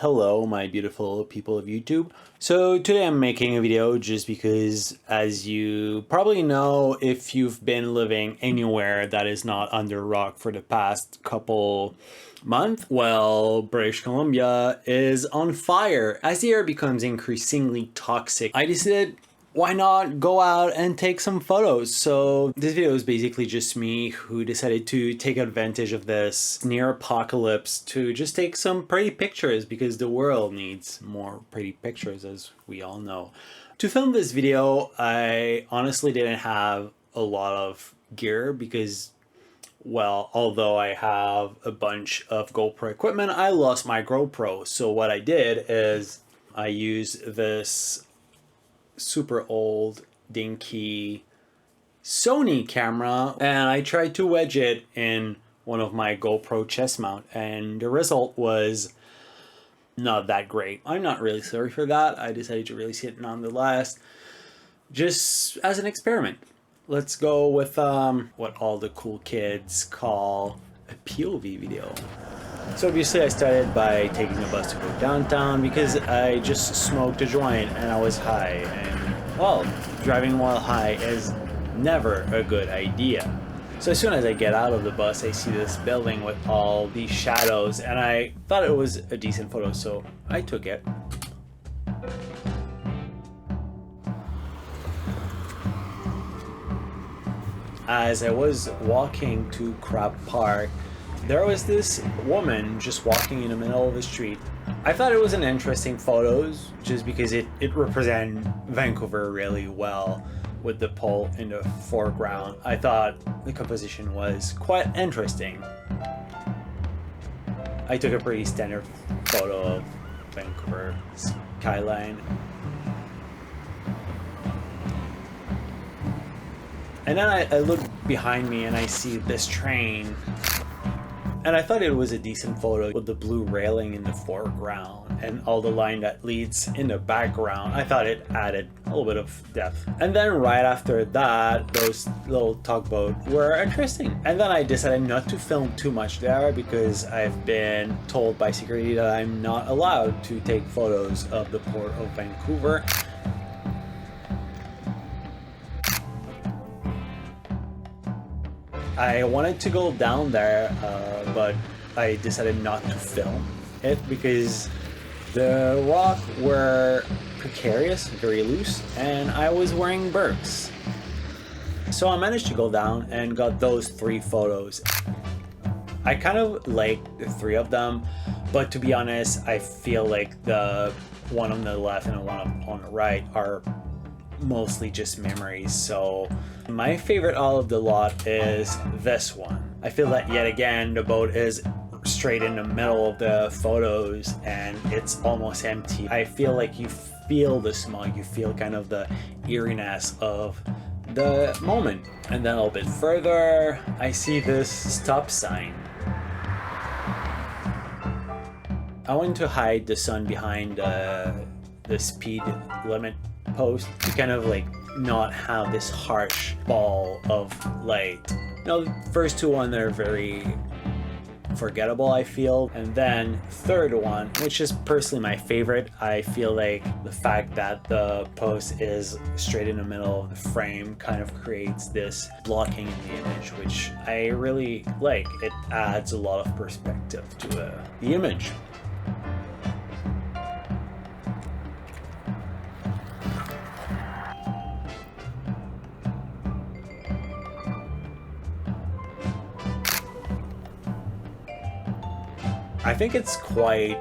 Hello, my beautiful people of YouTube. So today I'm making a video just because, as you probably know, if you've been living anywhere that is not under a rock for the past couple months, well, British Columbia is on fire. As the air becomes increasingly toxic, I decided, why not go out and take some photos? So this video is basically just me who decided to take advantage of this near apocalypse to just take some pretty pictures, because the world needs more pretty pictures, as we all know. To film this video, I honestly didn't have a lot of gear because, well, although I have a bunch of GoPro equipment, I lost my GoPro. So what I did is I used this super old dinky Sony camera and I tried to wedge it in one of my GoPro chest mount, and the result was not that great. I'm not really sorry for that. I decided to release it nonetheless, just as an experiment. Let's go with what all the cool kids call a POV video. So obviously I started by taking a bus to go downtown because I just smoked a joint and I was high, and well, driving while high is never a good idea. So as soon as I get out of the bus, I see this building with all these shadows and I thought it was a decent photo, so I took it. As I was walking to Crab Park, there was this woman just walking in the middle of the street. I thought it was an interesting photo just because it represented Vancouver really well with the pole in the foreground. I thought the composition was quite interesting. I took a pretty standard photo of Vancouver skyline. And then I look behind me and I see this train. And I thought it was a decent photo with the blue railing in the foreground and all the line that leads in the background. I thought it added a little bit of depth. And then right after that, those little tugboats were interesting. And then I decided not to film too much there because I've been told by security that I'm not allowed to take photos of the port of Vancouver. I wanted to go down there, but I decided not to film it because the rocks were precarious, very loose, and I was wearing Birks. So I managed to go down and got those 3 photos. I kind of like the 3 of them, but to be honest, I feel like the one on the left and the one on the right are mostly just memories. So my favorite out of the lot is this one. I feel that yet again the boat is straight in the middle of the photos and it's almost empty. I feel like you feel the smog, you feel kind of the eeriness of the moment. And then a little bit further I see this stop sign. I want to hide the sun behind the speed limit post to kind of like not have this harsh ball of light. Now the first 2 ones are very forgettable, I feel, and then third one, which is personally my favorite, I feel like the fact that the post is straight in the middle of the frame kind of creates this blocking in the image, which I really like. It adds a lot of perspective to the image. I think it's quite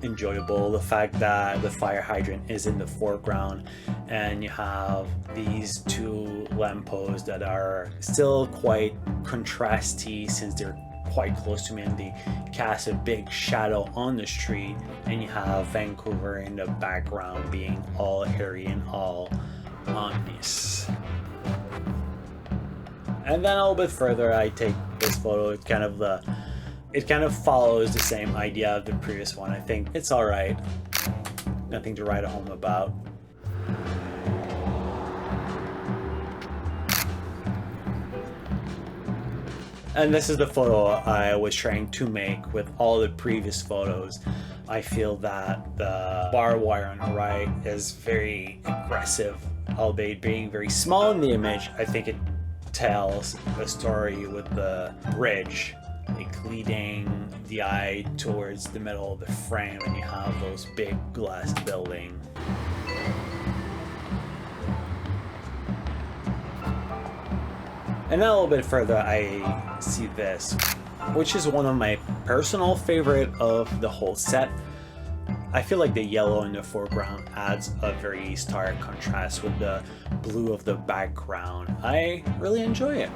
enjoyable, the fact that the fire hydrant is in the foreground and you have these 2 lampposts that are still quite contrasty since they're quite close to me and they cast a big shadow on the street, and you have Vancouver in the background being all airy and all ominous. And then a little bit further I take this photo. It kind of follows the same idea of the previous one. I think it's alright. Nothing to write home about. And this is the photo I was trying to make with all the previous photos. I feel that the barbed wire on the right is very aggressive, albeit being very small in the image. I think it tells a story with the bridge, like leading the eye towards the middle of the frame, and you have those big glass building. And then a little bit further, I see this, which is one of my personal favorite of the whole set. I feel like the yellow in the foreground adds a very stark contrast with the blue of the background. I really enjoy it.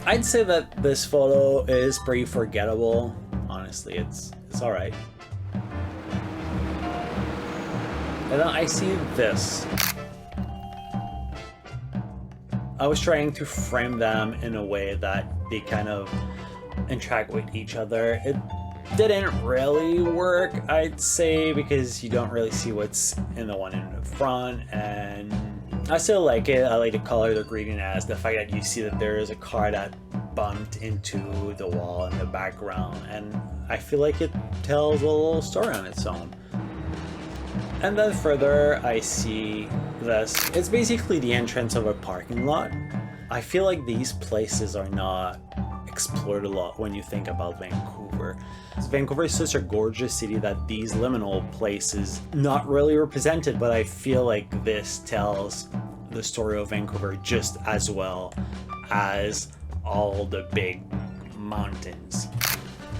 I'd say that this photo is pretty forgettable. Honestly, it's all right. And then I see this. I was trying to frame them in a way that they kind of interact with each other. It didn't really work, I'd say, because you don't really see what's in the one in the front, and I still like it. I like the color, the greediness, the fact that you see that there is a car that bumped into the wall in the background, and I feel like it tells a little story on its own. And then further, I see this. It's basically the entrance of a parking lot. I feel like these places are not explored a lot when you think about Vancouver. Vancouver is such a gorgeous city that these liminal places not really represented, but I feel like this tells the story of Vancouver just as well as all the big mountains.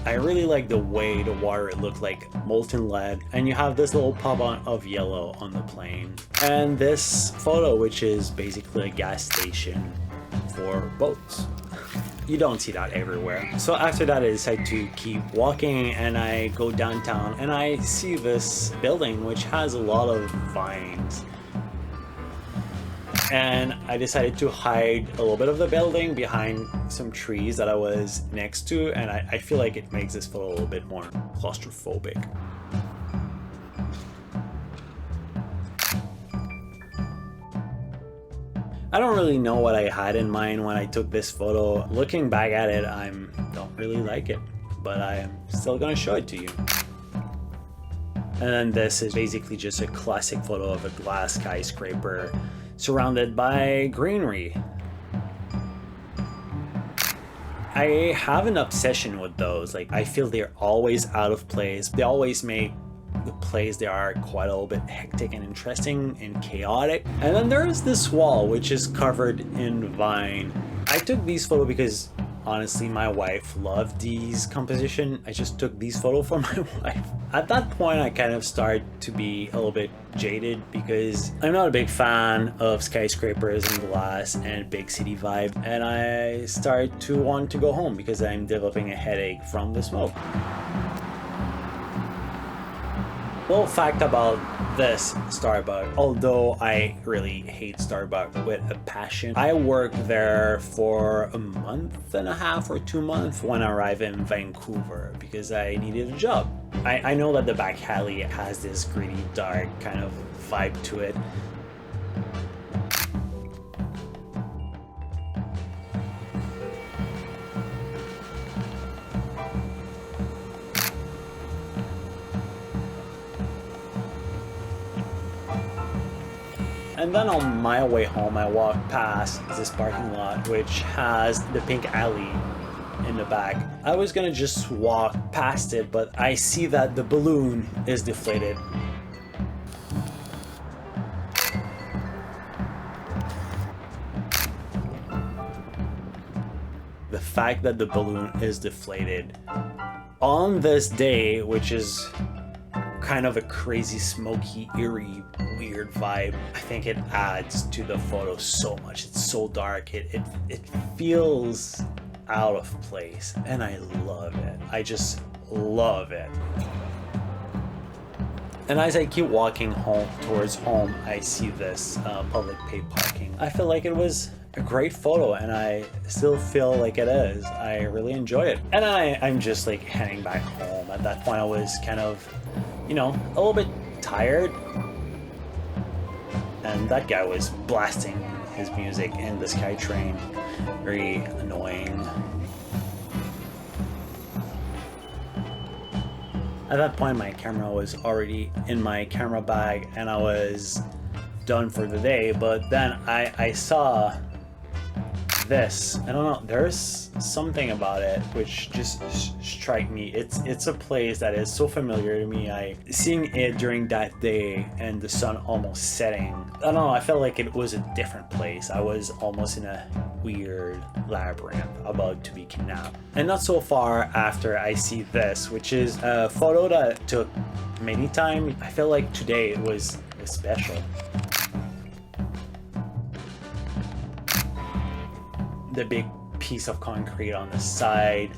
I really like the way the water looked like molten lead, and you have this little pop on of yellow on the plane. And this photo, which is basically a gas station for boats. You don't see that everywhere. So after that, I decide to keep walking, and I go downtown, and I see this building which has a lot of vines. And I decided to hide a little bit of the building behind some trees that I was next to, and I feel like it makes this photo a little bit more claustrophobic. I don't really know what I had in mind when I took this photo. Looking back at it, I don't really like it, but I am still gonna show it to you. And then this is basically just a classic photo of a glass skyscraper surrounded by greenery. I have an obsession with those. Like, I feel they're always out of place. They always make the place they are quite a little bit hectic and interesting and chaotic. And then there is this wall which is covered in vine. I took these photos because honestly my wife loved these composition. I just took these photos for my wife. At that point I kind of started to be a little bit jaded because I'm not a big fan of skyscrapers and glass and big city vibe, and I started to want to go home because I'm developing a headache from the smoke. Little fact about this Starbucks, although I really hate Starbucks with a passion, I worked there for a month and a half or 2 months when I arrived in Vancouver because I needed a job. I know that the back alley has this gritty, dark kind of vibe to it. And then on my way home, I walked past this parking lot, which has the pink alley in the back. I was gonna just walk past it, but I see that the balloon is deflated. The fact that the balloon is deflated on this day, which is kind of a crazy, smoky, eerie, weird vibe, I think it adds to the photo so much. It's so dark, it feels out of place, and I love it. I just love it. And as I keep walking home towards home, I see this public paid parking. I feel like it was a great photo, and I still feel like it is. I really enjoy it. And I'm just like heading back home. At that point I was kind of, you know, a little bit tired, and that guy was blasting his music in the SkyTrain. Very annoying. At that point, my camera was already in my camera bag and I was done for the day, but then I saw this. I don't know, there's something about it which just struck me. It's a place that is so familiar to me. Seeing it during that day and the sun almost setting, I don't know, I felt like it was a different place. I was almost in a weird labyrinth about to be kidnapped. And not so far after, I see this, which is a photo that took many times. I feel like today it was special. The big piece of concrete on the side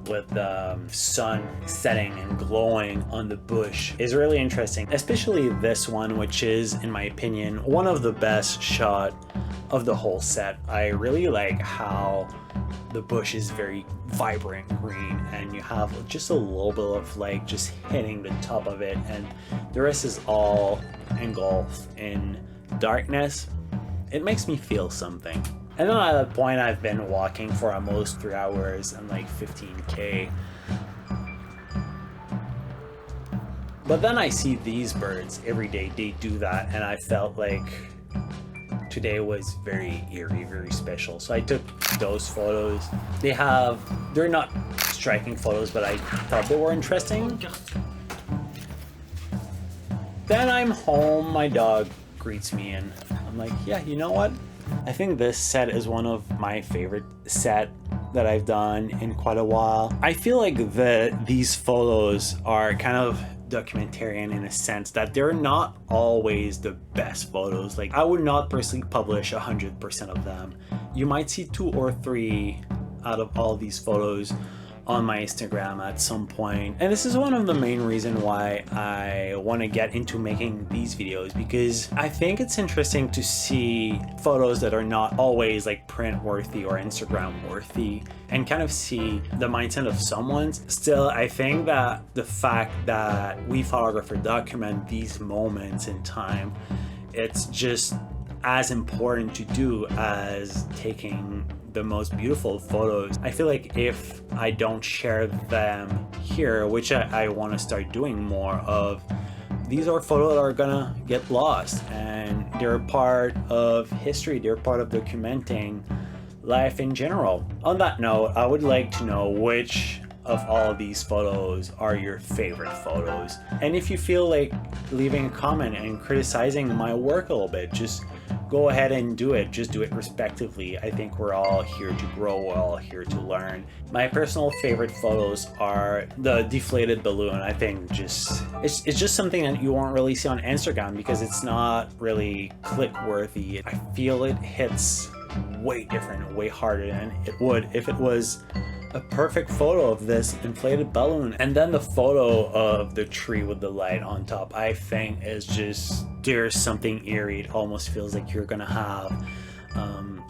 with the sun setting and glowing on the bush is really interesting, especially this one, which is, in my opinion, one of the best shot of the whole set. I really like how the bush is very vibrant green and you have just a little bit of light just hitting the top of it, and the rest is all engulfed in darkness. It makes me feel something. And then at that point, I've been walking for almost 3 hours and like 15K. But then I see these birds every day, they do that, and I felt like today was very eerie, very special. So I took those photos. They're not striking photos, but I thought they were interesting. Then I'm home, my dog greets me and I'm like, yeah, you know what? I think this set is one of my favorite set that I've done in quite a while. I feel like these photos are kind of documentarian in a sense that they're not always the best photos. Like, I would not personally publish 100% of them. You might see 2 or 3 out of all these photos on my Instagram at some point. And this is one of the main reasons why I want to get into making these videos, because I think it's interesting to see photos that are not always like print worthy or Instagram worthy and kind of see the mindset of someone's. Still, I think that the fact that we photographers document these moments in time, it's just as important to do as taking the most beautiful photos. I feel like if I don't share them here, which I want to start doing more of, these are photos that are gonna get lost, and they're part of history, they're part of documenting life in general. On that note, I would like to know which of all these photos are your favorite photos, and if you feel like leaving a comment and criticizing my work a little bit, just go ahead and do it. Just do it respectively. I think we're all here to grow, we're all here to learn. My personal favorite photos are the deflated balloon. I think it's just something that you won't really see on Instagram because it's not really click worthy. I feel it hits way different, way harder than it would if it was a perfect photo of this inflated balloon. And then the photo of the tree with the light on top, I think is just, there's something eerie. It almost feels like you're gonna have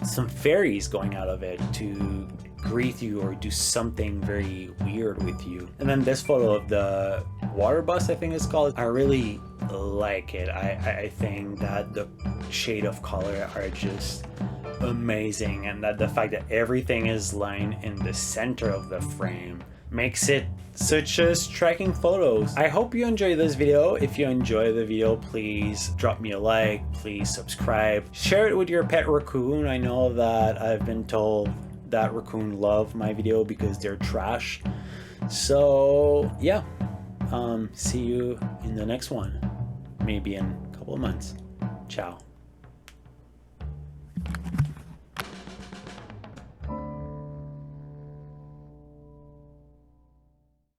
some fairies going out of it to greet you or do something very weird with you. And then this photo of the water bus, I think it's called, I really like it. I think that the shade of color are just amazing, and that the fact that everything is lined in the center of the frame makes it such a striking photos. I hope you enjoyed this video. If you enjoy the video, please drop me a like, please subscribe, share it with your pet raccoon. I know that I've been told that raccoon love my video because they're trash. So yeah, see you in the next one, maybe in a couple of months. Ciao.